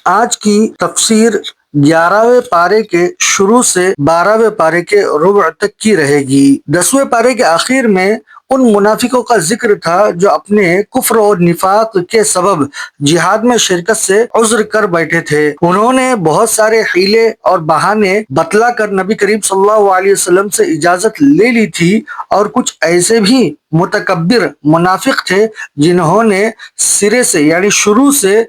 آج کی تفسیر 11ویں پارے کے شروع سے 12ویں پارے کے ربع تک کی رہے گی۔ 10ویں پارے کے آخر میں ان منافقوں کا ذکر تھا جو اپنے کفر اور نفاق کے سبب جہاد میں شرکت سے عذر کر بیٹھے تھے۔ انہوں نے بہت سارے حیلے اور بہانے بتلا کر نبی کریم صلی اللہ علیہ وسلم سے اجازت لے لی تھی، اور کچھ ایسے بھی متکبر منافق تھے جنہوں نے سرے سے یعنی شروع سے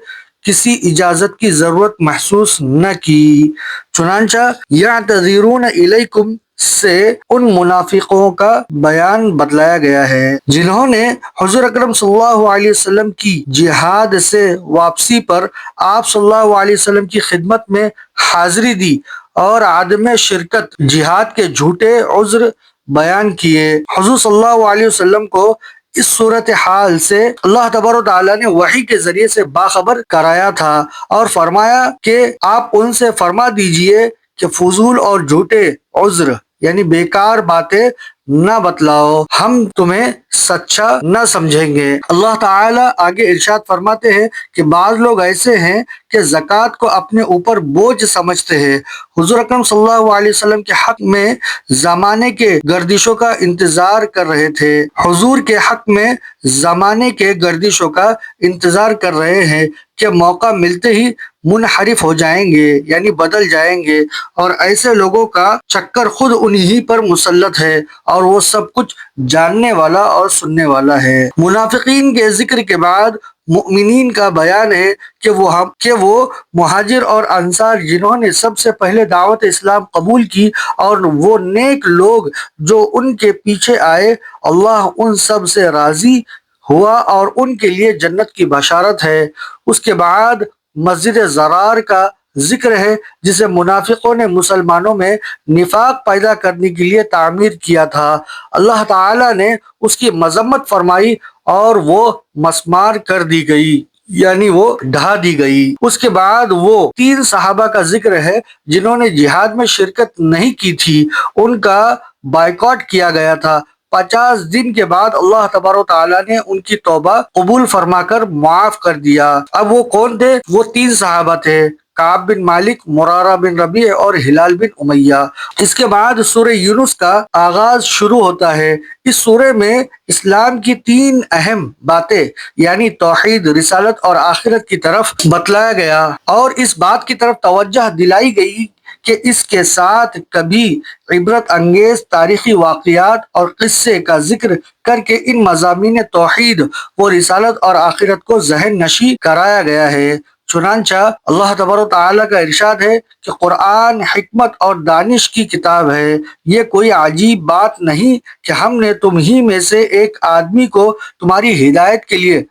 کسی اجازت کی ضرورت محسوس نہ کی۔ چنانچہ یعتذرون الیکم سے ان منافقوں کا بیان بتلایا گیا ہے جنہوں نے حضور اکرم صلی اللہ علیہ وسلم کی جہاد سے واپسی پر آپ صلی اللہ علیہ وسلم کی خدمت میں حاضری دی اور عدم شرکت جہاد کے جھوٹے عذر بیان کیے۔ حضور صلی اللہ علیہ وسلم کو اس صورتحال سے اللہ تبارک و تعالیٰ نے وحی کے ذریعے سے باخبر کرایا تھا اور فرمایا کہ آپ ان سے فرما دیجئے کہ فضول اور جھوٹے عذر یعنی بیکار باتیں نہ بتلاؤ، ہم تمہیں سچا نہ سمجھیں گے۔ اللہ تعالیٰ آگے ارشاد فرماتے ہیں کہ بعض لوگ ایسے ہیں کہ زکوٰۃ کو اپنے اوپر بوجھ سمجھتے ہیں۔ حضور اکرم صلی اللہ علیہ وسلم کے حق میں زمانے کے گردشوں کا انتظار کر رہے تھے۔ حضور کے حق میں زمانے کے گردشوں کا انتظار کر رہے ہیں کہ موقع ملتے ہی منحرف ہو جائیں گے یعنی بدل جائیں گے، اور ایسے لوگوں کا چکر خود انہی پر مسلط ہے اور وہ سب کچھ جاننے والا اور سننے والا ہے۔ منافقین کے ذکر کے بعد مؤمنین کا بیان ہے کہ وہ مہاجر اور انصار جنہوں نے سب سے پہلے دعوت اسلام قبول کی اور وہ نیک لوگ جو ان کے پیچھے آئے، اللہ ان سب سے راضی ہوا اور ان کے لیے جنت کی بشارت ہے۔ اس کے بعد مسجد ضرار کا ذکر ہے جسے منافقوں نے مسلمانوں میں نفاق پیدا کرنے کے لیے تعمیر کیا تھا۔ اللہ تعالیٰ نے اس کی مذمت فرمائی اور وہ مسمار کر دی گئی یعنی وہ ڈھا دی گئی۔ اس کے بعد وہ 3 صحابہ کا ذکر ہے جنہوں نے جہاد میں شرکت نہیں کی تھی، ان کا بائیکاٹ کیا گیا تھا۔ 50 دن کے بعد اللہ تبارک و تعالیٰ نے ان کی توبہ قبول فرما کر معاف کر دیا۔ اب وہ کون تھے؟ وہ 3 صحابہ تھے، کعب بن مالک، مرارہ بن ربیع اور ہلال بن امیہ۔ اس کے بعد سورہ یونس کا آغاز شروع ہوتا ہے۔ اس سورہ میں اسلام کی 3 اہم باتیں یعنی توحید، رسالت اور آخرت کی طرف بتلایا گیا اور اس بات کی طرف توجہ دلائی گئی کہ اس کے ساتھ کبھی عبرت انگیز تاریخی واقعات اور قصے کا ذکر کر کے ان مضامین توحید و رسالت اور آخرت کو ذہن نشین کرایا گیا ہے۔ چنانچہ اللہ تبارک و تعالیٰ کا ارشاد ہے کہ قرآن حکمت اور دانش کی کتاب ہے، یہ کوئی عجیب بات نہیں کہ ہم نے تم ہی میں سے ایک آدمی کو تمہاری ہدایت کے لیے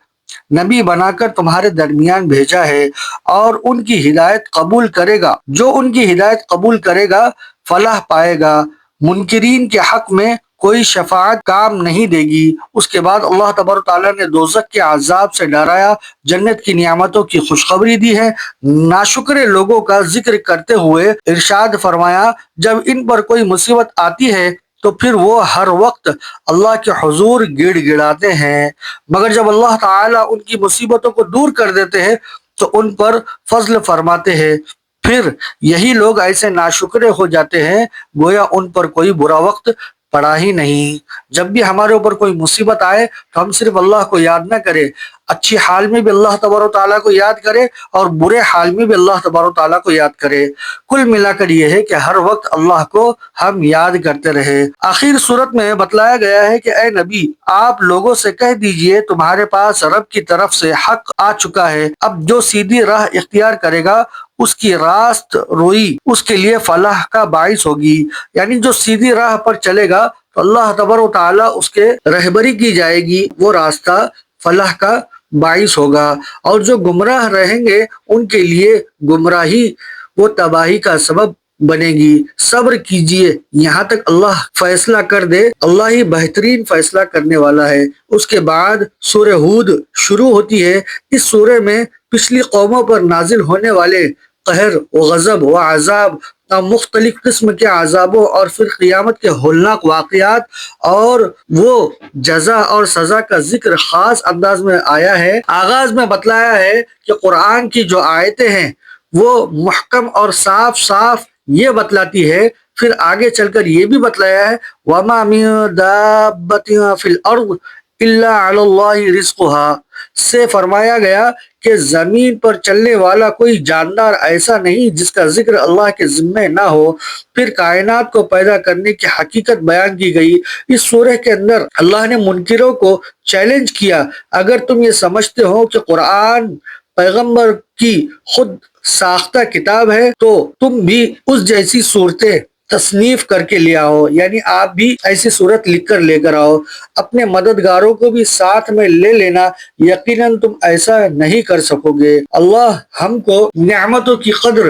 نبی بنا کر تمہارے درمیان بھیجا ہے، اور ان کی ہدایت قبول کرے گا، جو ان کی ہدایت قبول کرے گا فلاح پائے گا۔ منکرین کے حق میں کوئی شفاعت کام نہیں دے گی۔ اس کے بعد اللہ تبارک تعالیٰ نے دوزخ کے عذاب سے ڈرایا، جنت کی نعمتوں کی خوشخبری دی ہے۔ ناشکر لوگوں کا ذکر کرتے ہوئے ارشاد فرمایا، جب ان پر کوئی مصیبت آتی ہے تو پھر وہ ہر وقت اللہ کے حضور گڑ گڑاتے ہیں، مگر جب اللہ تعالیٰ ان کی مصیبتوں کو دور کر دیتے ہیں تو ان پر فضل فرماتے ہیں، پھر یہی لوگ ایسے ناشکرے ہو جاتے ہیں گویا ان پر کوئی برا وقت پڑا ہی نہیں۔ جب بھی ہمارے اوپر کوئی مصیبت آئے تو ہم صرف اللہ کو یاد نہ کریں، اچھی حال میں بھی اللہ تبارک و تعالیٰ کو یاد کرے اور برے حال میں بھی اللہ تبارک و تعالیٰ کو یاد کرے۔ کل ملا کر یہ ہے کہ ہر وقت اللہ کو ہم یاد کرتے رہے۔ آخر صورت میں بتلایا گیا ہے کہ اے نبی، آپ لوگوں سے کہہ دیجئے تمہارے پاس رب کی طرف سے حق آ چکا ہے، اب جو سیدھی راہ اختیار کرے گا اس کی راست روئی اس کے لیے فلاح کا باعث ہوگی، یعنی جو سیدھی راہ پر چلے گا تو اللہ تبارک و تعالیٰ اس کے رہبری کی جائے گی، وہ راستہ فلاح کا باعث ہوگا، اور جو گمراہ رہیں گے ان کے لیے گمراہی وہ تباہی کا سبب بنے گی۔ صبر کیجئے یہاں تک اللہ فیصلہ کر دے، اللہ ہی بہترین فیصلہ کرنے والا ہے۔ اس کے بعد سورہ ہود شروع ہوتی ہے۔ اس سورہ میں پچھلی قوموں پر نازل ہونے والے قہر و غضب و عذاب، مختلف قسم کے عذابوں اور پھر قیامت کے ہولناک واقعات اور وہ جزا اور سزا کا ذکر خاص انداز میں آیا ہے۔ آغاز میں بتلایا ہے کہ قرآن کی جو آیتیں ہیں وہ محکم اور صاف صاف یہ بتلاتی ہے، پھر آگے چل کر یہ بھی بتلایا ہے وَمَا مِن دَابَّةٍ فِي الْأَرْضِ إِلَّا عَلَى اللَّهِ رِزْقُهَا سے فرمایا گیا کہ زمین پر چلنے والا کوئی جاندار ایسا نہیں جس کا ذکر اللہ کے ذمے نہ ہو۔ پھر کائنات کو پیدا کرنے کی حقیقت بیان کی گئی۔ اس سورہ کے اندر اللہ نے منکروں کو چیلنج کیا، اگر تم یہ سمجھتے ہو کہ قرآن پیغمبر کی خود ساختہ کتاب ہے تو تم بھی اس جیسی صورتیں تصنیف کر کے لے آؤ، یعنی آپ بھی ایسی صورت لکھ کر لے کر آؤ، اپنے مددگاروں کو بھی ساتھ میں لے لینا، یقیناً تم ایسا نہیں کر سکو گے۔ اللہ ہم کو نعمتوں کی قدر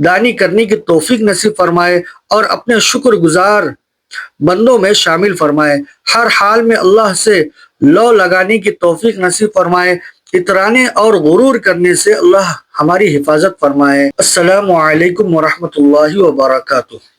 دانی کرنے کی توفیق نصیب فرمائے اور اپنے شکر گزار بندوں میں شامل فرمائے، ہر حال میں اللہ سے لو لگانے کی توفیق نصیب فرمائے، اترانے اور غرور کرنے سے اللہ ہماری حفاظت فرمائے۔ السلام علیکم ورحمۃ اللہ وبرکاتہ۔